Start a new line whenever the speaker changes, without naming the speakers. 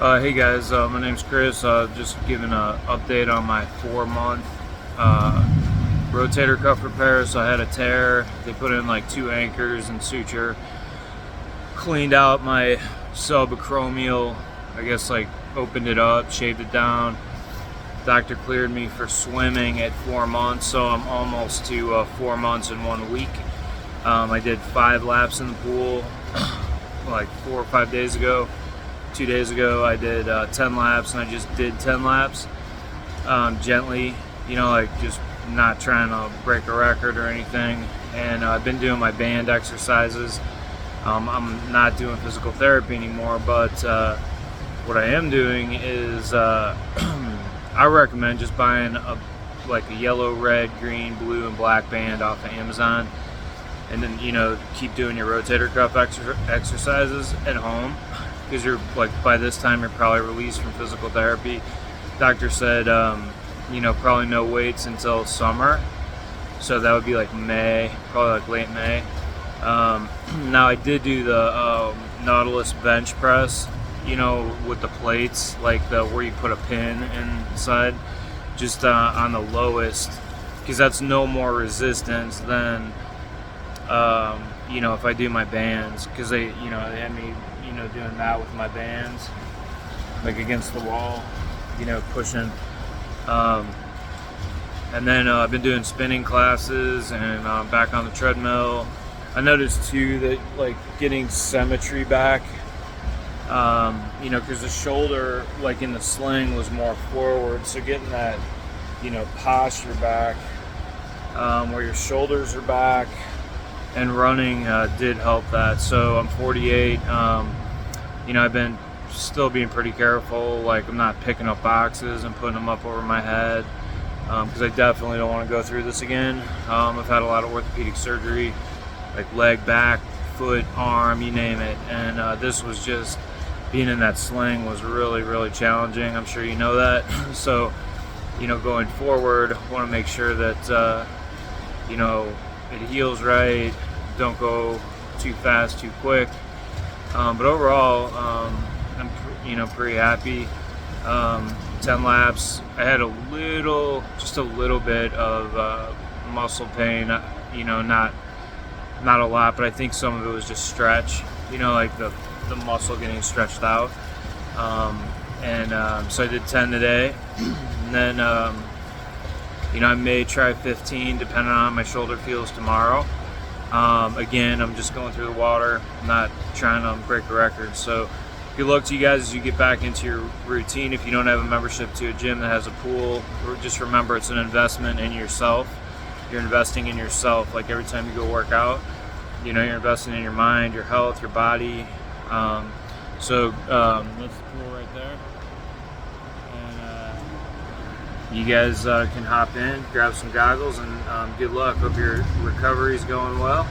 Hey guys, my name's Chris. Just giving an update on my 4-month rotator cuff repair. So I had a tear. They put in like 2 anchors and suture. Cleaned out my subacromial. I guess like opened it up, shaved it down. Doctor cleared me for swimming at 4 months, so I'm almost to 4 months in 1 week. I did 5 laps in the pool like 4 or 5 days ago. 2 days ago I did 10 laps, and I just did 10 laps gently, you know, like just not trying to break a record or anything. And I've been doing my band exercises. I'm not doing physical therapy anymore, but what I am doing is I recommend just buying a yellow, red, green, blue, and black band off of Amazon, and then, you know, keep doing your rotator cuff exercises at home, because you're like, by this time you're probably released from physical therapy. Doctor said you know, probably no weights until summer, so that would be like May, probably like late May. Now I did do the Nautilus bench press, you know, with the plates, like the where you put a pin inside, just on the lowest, because that's no more resistance than you know, if I do my bands, because they had me, you know, doing that with my bands, like against the wall, you know, pushing. And then I've been doing spinning classes and back on the treadmill. I noticed too that like getting symmetry back, you know, because the shoulder, like in the sling, was more forward, so getting that, you know, posture back, where your shoulders are back, and running did help that. So I'm 48. You know, I've been still being pretty careful. Like, I'm not picking up boxes and putting them up over my head, because I definitely don't want to go through this again. I've had a lot of orthopedic surgery, like leg, back, foot, arm, you name it, and this was just, being in that sling was really challenging. I'm sure you know that. So, you know, going forward, I want to make sure that you know, it heals right, don't go too fast, too quick. But overall, I'm pretty happy. 10 laps. I had just a little bit of muscle pain. You know, not a lot, but I think some of it was just stretch. You know, like the muscle getting stretched out. So I did 10 today, and then you know, I may try 15 depending on how my shoulder feels tomorrow. Again, I'm just going through the water, I'm not trying to break a record. So good luck to you guys as you get back into your routine. If you don't have a membership to a gym that has a pool, just remember it's an investment in yourself. You're investing in yourself. Like every time you go work out, you know, you're investing in your mind, your health, your body. That's the pool right there. You guys can hop in, grab some goggles, and good luck. Hope your recovery is going well.